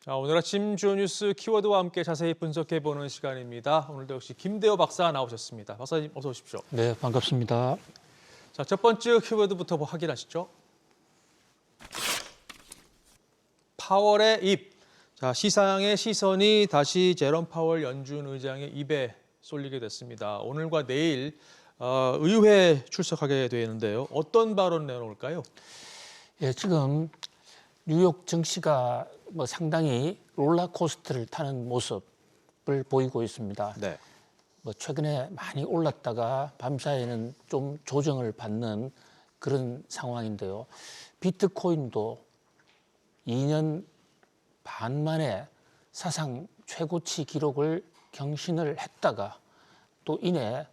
자, 오늘 아침 주요 뉴스 키워드와 함께 자세히 분석해보는 시간입니다. 오늘도 역시 김대호 박사 나오셨습니다. 박사님 어서 오십시오. 네, 반갑습니다. 자, 첫 번째 키워드부터 확인하시죠. 파월의 입. 자, 시상의 시선이 다시 제롬 파월 연준 의장의 입에 쏠리게 됐습니다. 오늘과 내일 의회에 출석하게 되는데요. 어떤 발언 내놓을까요? 예, 지금 뉴욕 증시가 상당히 롤러코스터를 타는 모습을 보이고 있습니다. 네. 최근에 많이 올랐다가 밤사이에는 좀 조정을 받는 그런 상황인데요. 비트코인도 2년 반 만에 사상 최고치 기록을 경신을 했다가 또 이내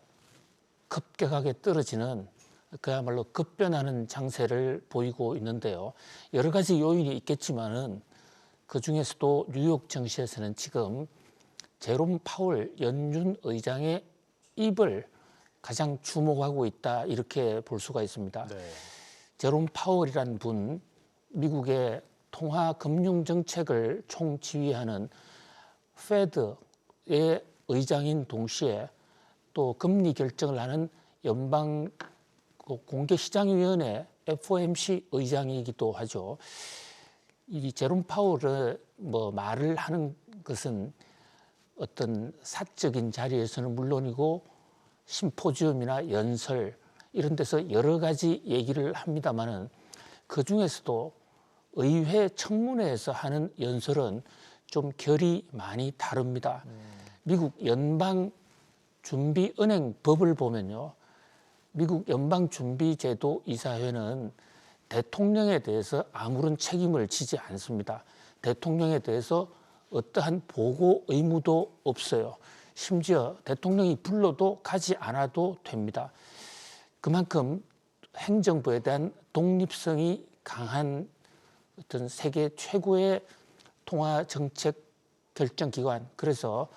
급격하게 떨어지는 그야말로 급변하는 장세를 보이고 있는데요. 여러 가지 요인이 있겠지만은 그 중에서도 뉴욕 증시에서는 지금 제롬 파월 연준 의장의 입을 가장 주목하고 있다 이렇게 볼 수가 있습니다. 네. 제롬 파월이라는 분, 미국의 통화 금융 정책을 총지휘하는 페드의 의장인 동시에 또 금리 결정을 하는 연방 공개시장위원회 FOMC 의장이기도 하죠. 이 제롬 파월의 말을 하는 것은 어떤 사적인 자리에서는 물론이고 심포지엄이나 연설 이런 데서 여러 가지 얘기를 합니다만은 그 중에서도 의회 청문회에서 하는 연설은 좀 결이 많이 다릅니다. 미국 연방준비은행법을 보면요. 미국 연방준비제도 이사회는 대통령에 대해서 아무런 책임을 지지 않습니다. 대통령에 대해서 어떠한 보고 의무도 없어요. 심지어 대통령이 불러도 가지 않아도 됩니다. 그만큼 행정부에 대한 독립성이 강한 어떤 세계 최고의 통화 정책 결정기관, 그래서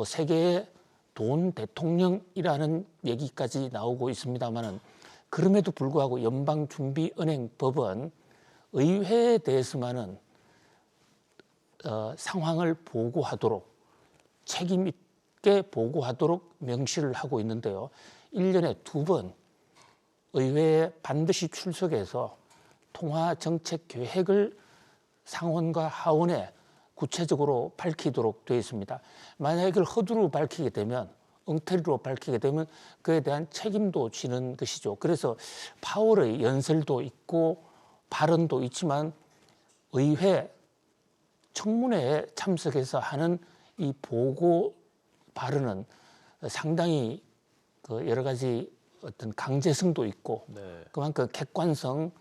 세계의 돈 대통령이라는 얘기까지 나오고 있습니다만은 그럼에도 불구하고 연방준비은행법은 의회에 대해서만은 상황을 보고하도록 책임 있게 보고하도록 명시를 하고 있는데요. 1년에 2번 의회에 반드시 출석해서 통화 정책 계획을 상원과 하원에 구체적으로 밝히도록 되어 있습니다. 만약 이걸 허투루 밝히게 되면, 엉터리로 밝히게 되면 그에 대한 책임도 지는 것이죠. 그래서 파월의 연설도 있고 발언도 있지만 의회 청문회에 참석해서 하는 이 보고 발언은 상당히 여러 가지 어떤 강제성도 있고 그만큼 객관성,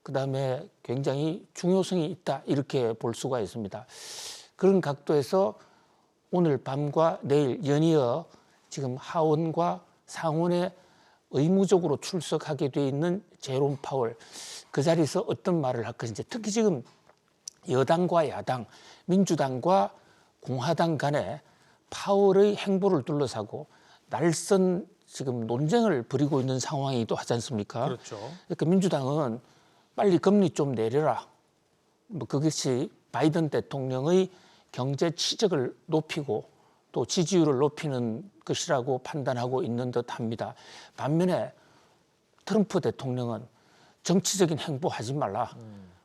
그다음에 굉장히 중요성이 있다 이렇게 볼 수가 있습니다. 그런 각도에서 오늘 밤과 내일 연이어 지금 하원과 상원에 의무적으로 출석하게 돼 있는 제롬 파월, 그 자리에서 어떤 말을 할 것인지, 특히 지금 여당과 야당, 민주당과 공화당 간에 파월의 행보를 둘러싸고 날선 지금 논쟁을 벌이고 있는 상황이기도 하지 않습니까? 그렇죠. 그러니까 민주당은 빨리 금리 좀 내려라. 그것이 바이든 대통령의 경제 치적을 높이고 또 지지율을 높이는 것이라고 판단하고 있는 듯합니다. 반면에 트럼프 대통령은 정치적인 행보하지 말라.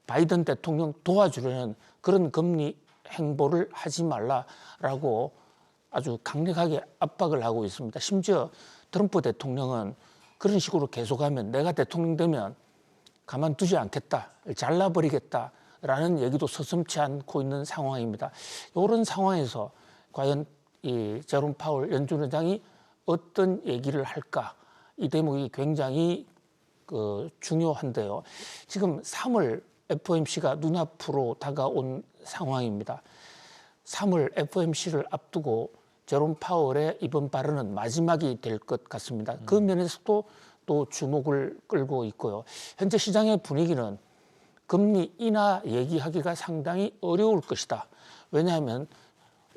바이든 대통령 도와주려는 그런 금리 행보를 하지 말라라고 아주 강력하게 압박을 하고 있습니다. 심지어 트럼프 대통령은 그런 식으로 계속하면 내가 대통령 되면 가만두지 않겠다, 잘라버리겠다라는 얘기도 서슴지 않고 있는 상황입니다. 이런 상황에서 과연 이 제롬 파월 연준 의장이 어떤 얘기를 할까, 이 대목이 굉장히 중요한데요. 지금 3월 FOMC가 눈앞으로 다가온 상황입니다. 3월 FOMC를 앞두고 제롬 파월의 이번 발언은 마지막이 될 것 같습니다. 그 면에서도 또 주목을 끌고 있고요. 현재 시장의 분위기는 금리 인하 얘기하기가 상당히 어려울 것이다. 왜냐하면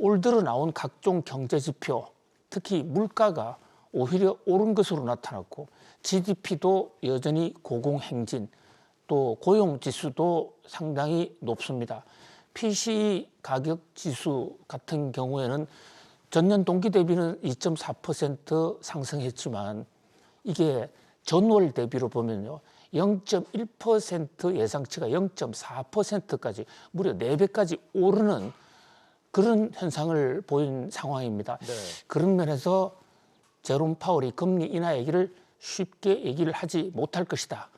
올 들어 나온 각종 경제 지표, 특히 물가가 오히려 오른 것으로 나타났고 GDP도 여전히 고공행진, 또 고용지수도 상당히 높습니다. PC 가격 지수 같은 경우에는 전년 동기 대비는 2.4% 상승했지만 이게 전월 대비로 보면요. 0.1% 예상치가 0.4%까지 무려 4배까지 오르는 그런 현상을 보인 상황입니다. 네. 그런 면에서 제롬 파월이 금리 인하 얘기를 쉽게 얘기를 하지 못할 것이다.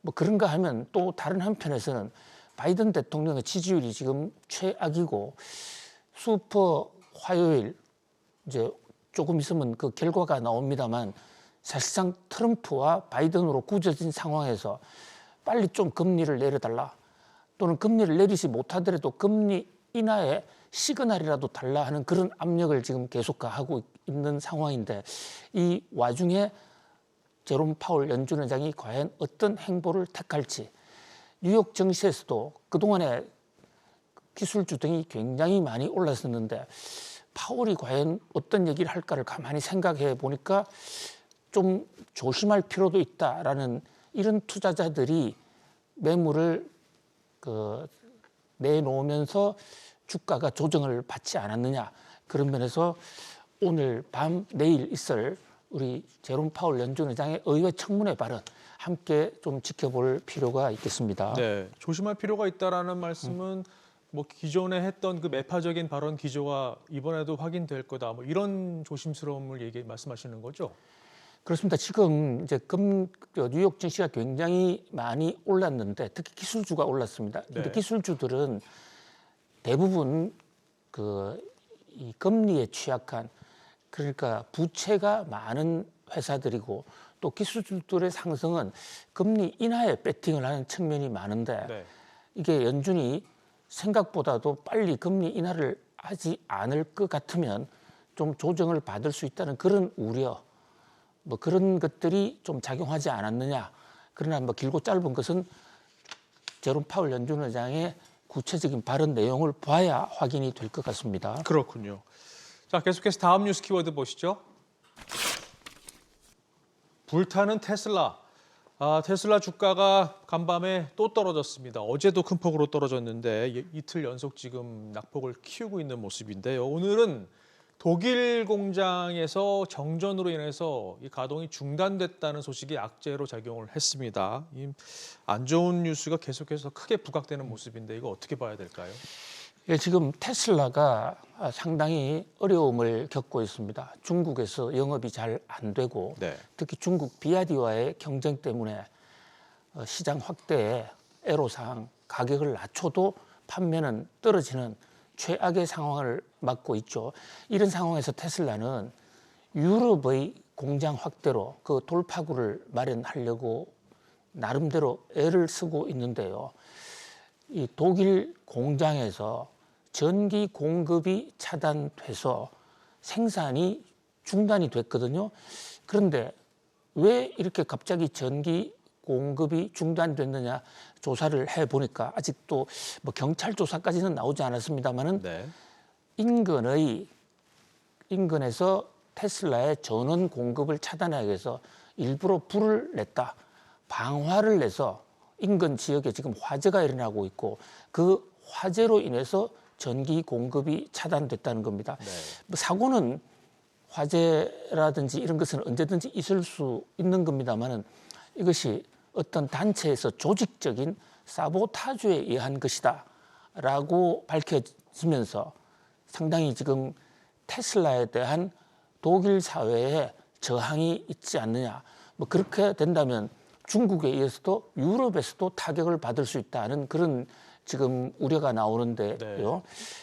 뭐 그런가 하면 또 다른 한편에서는 바이든 대통령의 지지율이 지금 최악이고 슈퍼 화요일 이제 조금 있으면 그 결과가 나옵니다만 사실상 트럼프와 바이든으로 굳어진 상황에서 빨리 좀 금리를 내려달라 또는 금리를 내리지 못하더라도 금리 인하에 시그널이라도 달라 하는 그런 압력을 지금 계속 가하고 있는 상황인데 이 와중에 제롬 파월 연준 의장이 과연 어떤 행보를 택할지 뉴욕 증시에서도 그동안에 기술주 등이 굉장히 많이 올랐었는데 파월이 과연 어떤 얘기를 할까를 가만히 생각해 보니까 좀 조심할 필요도 있다라는 이런 투자자들이 매물을 내놓으면서 주가가 조정을 받지 않았느냐 그런 면에서 오늘 밤 내일 있을 우리 제롬 파월 연준 의장의 의회 청문회 발언 함께 좀 지켜볼 필요가 있겠습니다. 네, 조심할 필요가 있다라는 말씀은 뭐 기존에 했던 그 매파적인 발언 기조가 이번에도 확인될 거다. 뭐 이런 조심스러움을 말씀하시는 거죠? 그렇습니다. 지금 이제 뉴욕 증시가 굉장히 많이 올랐는데 특히 기술주가 올랐습니다. 근데 네. 기술주들은 대부분 이 금리에 취약한 그러니까 부채가 많은 회사들이고 또 기술주들의 상승은 금리 인하에 배팅을 하는 측면이 많은데 네. 이게 연준이 생각보다도 빨리 금리 인하를 하지 않을 것 같으면 좀 조정을 받을 수 있다는 그런 우려 뭐 그런 것들이 좀 작용하지 않았느냐. 그러나 뭐 길고 짧은 것은 제롬 파월 연준 의장의 구체적인 발언 내용을 봐야 확인이 될 것 같습니다. 그렇군요. 자, 계속해서 다음 뉴스 키워드 보시죠. 불타는 테슬라. 테슬라 주가가 간밤에 또 떨어졌습니다. 어제도 큰 폭으로 떨어졌는데 이틀 연속 지금 낙폭을 키우고 있는 모습인데요. 오늘은 독일 공장에서 정전으로 인해서 이 가동이 중단됐다는 소식이 악재로 작용을 했습니다. 이 안 좋은 뉴스가 계속해서 크게 부각되는 모습인데 이거 어떻게 봐야 될까요? 예, 지금 테슬라가 상당히 어려움을 겪고 있습니다. 중국에서 영업이 잘 안 되고 네. 특히 중국 비아디와의 경쟁 때문에 시장 확대에 애로사항 가격을 낮춰도 판매는 떨어지는 최악의 상황을 맞고 있죠. 이런 상황에서 테슬라는 유럽의 공장 확대로 그 돌파구를 마련하려고 나름대로 애를 쓰고 있는데요. 이 독일 공장에서 전기 공급이 차단돼서 생산이 중단이 됐거든요. 그런데 왜 이렇게 갑자기 전기 공급이 중단됐느냐 조사를 해보니까 아직도 뭐 경찰 조사까지는 나오지 않았습니다만은 네. 인근에서 테슬라의 전원 공급을 차단하기 위해서 일부러 불을 냈다. 방화를 내서 인근 지역에 지금 화재가 일어나고 있고 그 화재로 인해서 전기 공급이 차단됐다는 겁니다. 네. 뭐 사고는 화재라든지 이런 것은 언제든지 있을 수 있는 겁니다만은 이것이 어떤 단체에서 조직적인 사보타주에 의한 것이다라고 밝혀지면서 상당히 지금 테슬라에 대한 독일 사회에 저항이 있지 않느냐. 뭐 그렇게 된다면 중국에 의해서도 유럽에서도 타격을 받을 수 있다는 그런 지금 우려가 나오는데요. 네.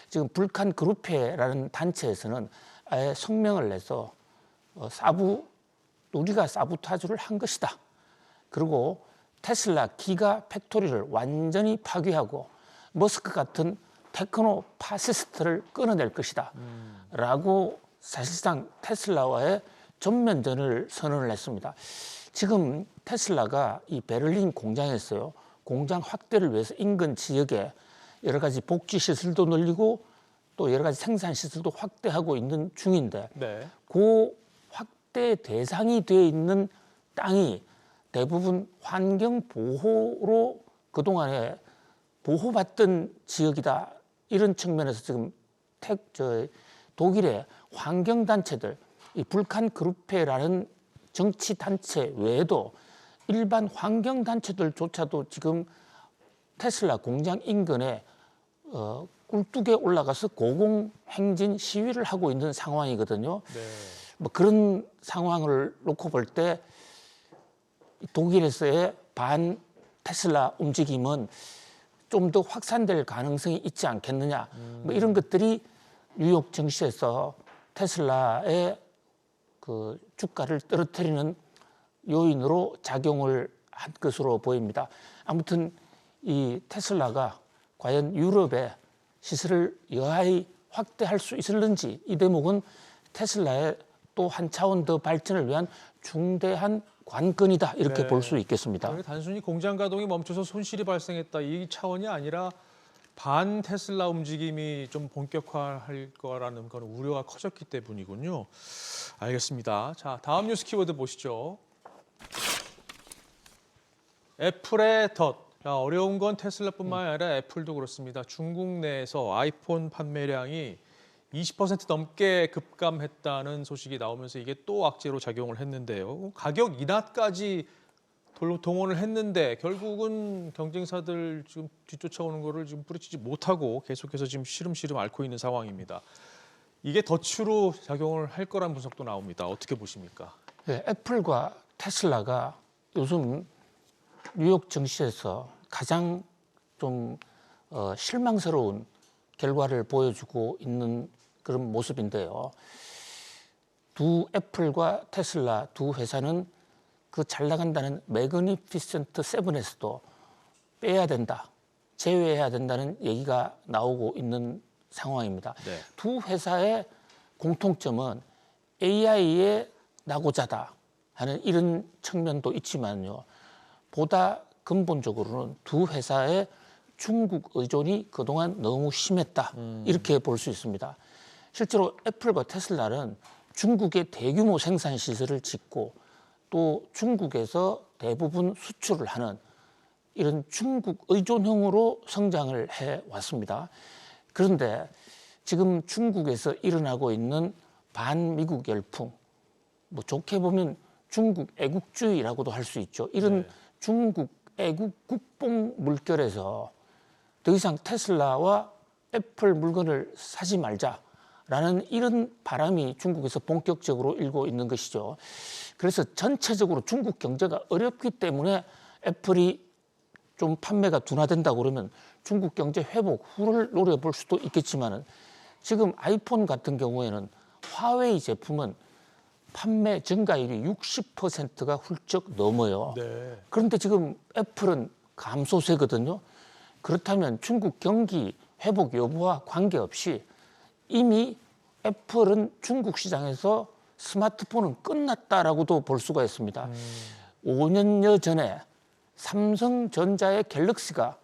지금 불칸 그룹회라는 단체에서는 아예 성명을 내서 우리가 사보타주를 한 것이다. 그리고 테슬라 기가 팩토리를 완전히 파괴하고 머스크 같은 테크노 파시스트를 끊어낼 것이다. 라고 사실상 테슬라와의 전면전을 선언을 했습니다. 지금 테슬라가 이 베를린 공장에서요. 공장 확대를 위해서 인근 지역에 여러 가지 복지 시설도 늘리고 또 여러 가지 생산 시설도 확대하고 있는 중인데 네. 그 확대 대상이 되어 있는 땅이 대부분 환경 보호로 그동안에 보호받던 지역이다 이런 측면에서 지금 독일의 환경단체들, 이 불칸 그룹페라는 정치 단체 외에도 일반 환경단체들조차도 지금 테슬라 공장 인근에 꿀뚝에 올라가서 고공행진 시위를 하고 있는 상황이거든요. 네. 뭐 그런 상황을 놓고 볼 때 독일에서의 반 테슬라 움직임은 좀 더 확산될 가능성이 있지 않겠느냐. 뭐 이런 것들이 뉴욕 증시에서 테슬라의 그 주가를 떨어뜨리는 요인으로 작용을 한 것으로 보입니다. 아무튼 이 테슬라가 과연 유럽에 시설을 여하히 확대할 수 있을는지, 이 대목은 테슬라의 또 한 차원 더 발전을 위한 중대한 관건이다, 이렇게 네. 볼 수 있겠습니다. 단순히 공장 가동이 멈춰서 손실이 발생했다 이 차원이 아니라 반 테슬라 움직임이 좀 본격화할 거라는 그런 우려가 커졌기 때문이군요. 알겠습니다. 자, 다음 뉴스 키워드 보시죠. 애플의 덫. 자, 어려운 건 테슬라뿐만 아니라 애플도 그렇습니다. 중국 내에서 아이폰 판매량이 20% 넘게 급감했다는 소식이 나오면서 이게 또 악재로 작용을 했는데요. 가격 인하까지 동원을 했는데 결국은 경쟁사들 지금 뒤쫓아오는 거를 지금 뿌리치지 못하고 계속해서 지금 시름시름 앓고 있는 상황입니다. 이게 덫으로 작용을 할 거란 분석도 나옵니다. 어떻게 보십니까? 네, 애플과 테슬라가 요즘 뉴욕 증시에서 가장 좀 실망스러운 결과를 보여주고 있는 그런 모습인데요. 두 애플과 테슬라 두 회사는 그 잘 나간다는 매그니피센트 세븐에서도 빼야 된다, 제외해야 된다는 얘기가 나오고 있는 상황입니다. 네. 두 회사의 공통점은 AI의 낙오자다 하는 이런 측면도 있지만요. 보다 근본적으로는 두 회사의 중국 의존이 그동안 너무 심했다, 이렇게 볼 수 있습니다. 실제로 애플과 테슬라는 중국에 대규모 생산 시설을 짓고 또 중국에서 대부분 수출을 하는 이런 중국 의존형으로 성장을 해왔습니다. 그런데 지금 중국에서 일어나고 있는 반미국 열풍, 뭐 좋게 보면 중국 애국주의라고도 할 수 있죠. 이런 네. 중국 애국 국뽕 물결에서 더 이상 테슬라와 애플 물건을 사지 말자라는 이런 바람이 중국에서 본격적으로 일고 있는 것이죠. 그래서 전체적으로 중국 경제가 어렵기 때문에 애플이 좀 판매가 둔화된다고 그러면 중국 경제 회복 후를 노려볼 수도 있겠지만은 지금 아이폰 같은 경우에는 화웨이 제품은 판매 증가율이 60%가 훌쩍 넘어요. 네. 그런데 지금 애플은 감소세거든요. 그렇다면 중국 경기 회복 여부와 관계없이 이미 애플은 중국 시장에서 스마트폰은 끝났다라고도 볼 수가 있습니다. 5년여 전에 삼성전자의 갤럭시가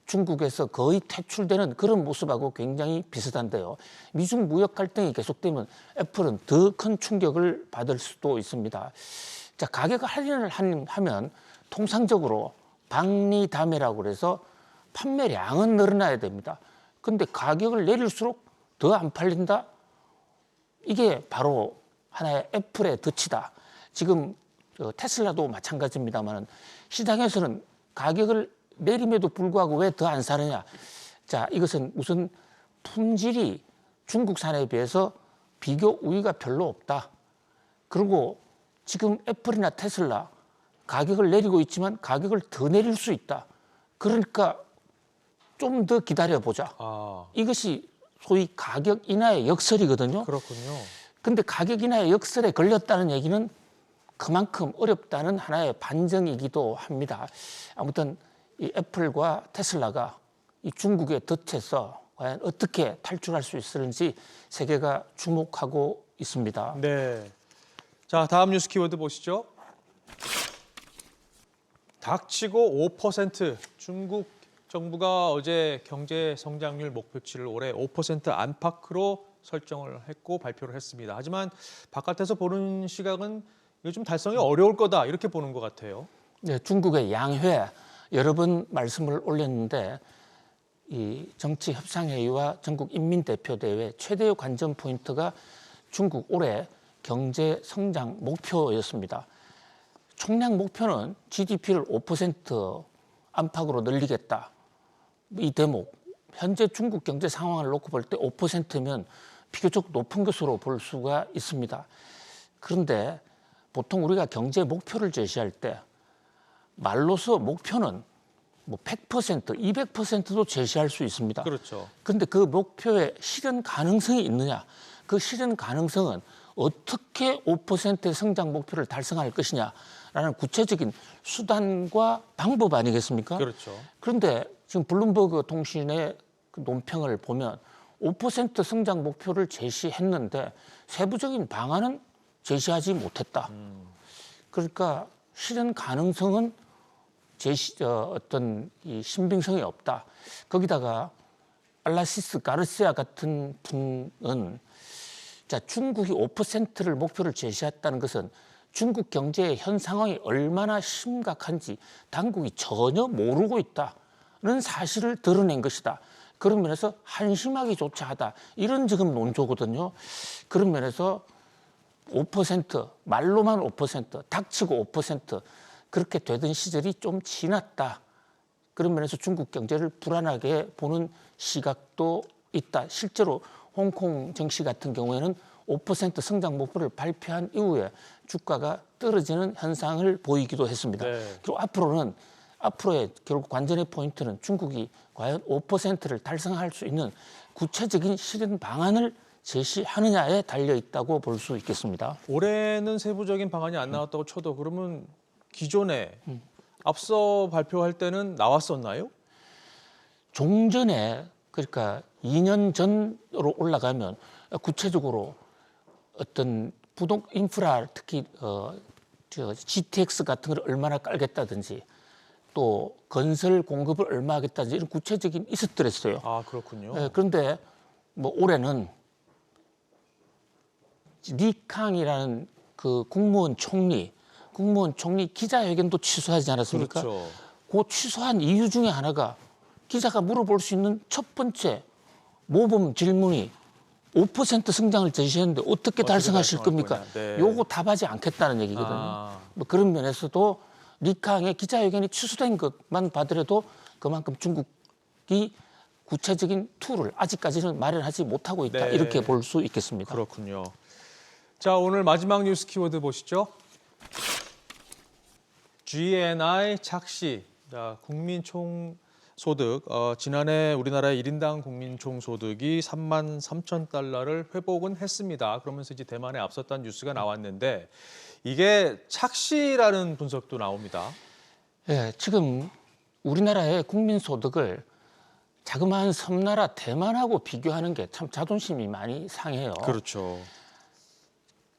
중국에서 거의 퇴출되는 그런 모습하고 굉장히 비슷한데요. 미중 무역 갈등이 계속되면 애플은 더 큰 충격을 받을 수도 있습니다. 자, 가격 할인을 하면 통상적으로 박리담회라고 그래서 판매량은 늘어나야 됩니다. 근데 가격을 내릴수록 더 안 팔린다? 이게 바로 하나의 애플의 덫이다. 지금 테슬라도 마찬가지입니다만 시장에서는 가격을 내림에도 불구하고 왜 더 안 사느냐. 자, 이것은 우선 품질이 중국산에 비해서 비교 우위가 별로 없다. 그리고 지금 애플이나 테슬라 가격을 내리고 있지만 가격을 더 내릴 수 있다. 그러니까 좀 더 기다려보자. 이것이 소위 가격 인하의 역설이거든요. 그렇군요. 근데 가격 인하의 역설에 걸렸다는 얘기는 그만큼 어렵다는 하나의 반증이기도 합니다. 아무튼 이 애플과 테슬라가 이 중국의 덫에서 과연 어떻게 탈출할 수 있을지 세계가 주목하고 있습니다. 네. 자, 다음 뉴스 키워드 보시죠. 닥치고 5%. 중국 정부가 어제 경제 성장률 목표치를 올해 5% 안팎으로 설정을 했고 발표를 했습니다. 하지만 바깥에서 보는 시각은 이거 좀 달성이 어려울 거다 이렇게 보는 것 같아요. 네, 중국의 양회 여러 번 말씀을 올렸는데 이 정치 협상회의와 전국 인민대표대회 최대의 관전 포인트가 중국 올해 경제 성장 목표였습니다. 총량 목표는 GDP를 5% 안팎으로 늘리겠다. 이 대목, 현재 중국 경제 상황을 놓고 볼 때 5%면 비교적 높은 것으로 볼 수가 있습니다. 그런데 보통 우리가 경제 목표를 제시할 때 말로서 목표는 뭐 100%, 200%도 제시할 수 있습니다. 그렇죠. 그런데 그 목표에 실현 가능성이 있느냐? 그 실현 가능성은 어떻게 5%의 성장 목표를 달성할 것이냐라는 구체적인 수단과 방법 아니겠습니까? 그렇죠. 그런데 지금 블룸버그 통신의 그 논평을 보면 5% 성장 목표를 제시했는데 세부적인 방안은 제시하지 못했다. 그러니까 실현 가능성은 어떤 이 신빙성이 없다. 거기다가 알라시스 가르시아 같은 분은 자, 중국이 5%를 목표를 제시했다는 것은 중국 경제의 현 상황이 얼마나 심각한지 당국이 전혀 모르고 있다는 사실을 드러낸 것이다. 그런 면에서 한심하기조차 하다. 이런 지금 논조거든요. 그런 면에서 5%, 말로만 5%, 닥치고 5% 그렇게 되던 시절이 좀 지났다. 그런 면에서 중국 경제를 불안하게 보는 시각도 있다. 실제로 홍콩 증시 같은 경우에는 5% 성장 목표를 발표한 이후에 주가가 떨어지는 현상을 보이기도 했습니다. 네. 그리고 앞으로의 결국 관전의 포인트는 중국이 과연 5%를 달성할 수 있는 구체적인 실현 방안을 제시하느냐에 달려 있다고 볼 수 있겠습니다. 올해는 세부적인 방안이 안 나왔다고 쳐도 그러면 기존에 앞서 발표할 때는 나왔었나요? 종전에 그러니까 2년 전으로 올라가면 구체적으로 어떤 부동 인프라 특히 GTX 같은 걸 얼마나 깔겠다든지 또 건설 공급을 얼마 하겠다든지 이런 구체적인 있었더랬어요. 아, 그렇군요. 그런데 뭐 올해는 리캉이라는 그 국무원 총리 기자회견도 취소하지 않았습니까? 그렇죠. 그 취소한 이유 중에 하나가 기자가 물어볼 수 있는 첫 번째 모범 질문이 5% 성장을 제시했는데 어떻게 달성하실 겁니까? 네. 요거 답하지 않겠다는 얘기거든요. 아. 뭐 그런 면에서도 리캉의 기자회견이 취소된 것만 봐더라도 그만큼 중국이 구체적인 툴을 아직까지는 마련하지 못하고 있다. 네. 이렇게 볼 수 있겠습니다. 그렇군요. 자, 오늘 마지막 뉴스 키워드 보시죠. GNI 착시, 국민 총소득, 지난해 우리나라의 1인당 국민 총소득이 33,000달러를 회복은 했습니다. 그러면서 이제 대만에 앞섰다는 뉴스가 나왔는데 이게 착시라는 분석도 나옵니다. 예, 지금 우리나라의 국민 소득을 자그마한 섬나라 대만하고 비교하는 게 참 자존심이 많이 상해요. 그렇죠.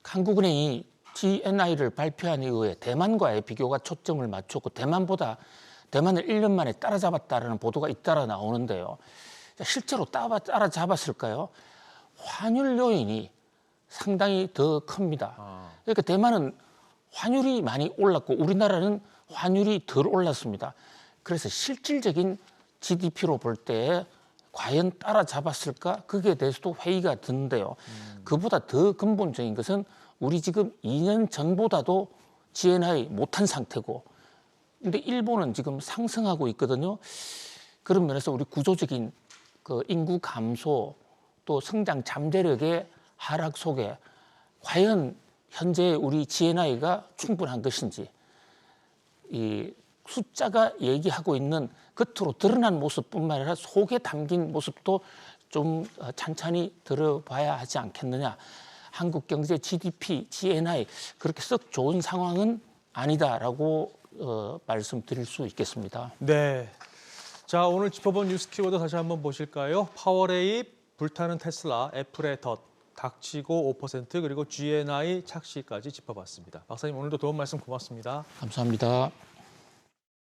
한국은행이 GNI를 발표한 이후에 대만과의 비교가 초점을 맞췄고 대만을 1년 만에 따라잡았다라는 보도가 잇따라 나오는데요. 실제로 따라잡았을까요? 환율 요인이 상당히 더 큽니다. 그러니까 대만은 환율이 많이 올랐고 우리나라는 환율이 덜 올랐습니다. 그래서 실질적인 GDP로 볼 때 과연 따라잡았을까? 거기에 대해서도 회의가 드는데요. 그보다 더 근본적인 것은 우리 지금 2년 전보다도 GNI 못한 상태고 근데 일본은 지금 상승하고 있거든요. 그런 면에서 우리 구조적인 그 인구 감소 또 성장 잠재력의 하락 속에 과연 현재 우리 GNI가 충분한 것인지 이 숫자가 얘기하고 있는 겉으로 드러난 모습뿐만 아니라 속에 담긴 모습도 좀 찬찬히 들어봐야 하지 않겠느냐. 한국 경제 GDP, GNI 그렇게 썩 좋은 상황은 아니다라고 말씀드릴 수 있겠습니다. 네. 자, 오늘 짚어본 뉴스 키워드 다시 한번 보실까요? 파워레입, 불타는 테슬라, 애플의 덫, 닥치고 5% 그리고 GNI 착시까지 짚어봤습니다. 박사님 오늘도 도움 말씀 고맙습니다. 감사합니다.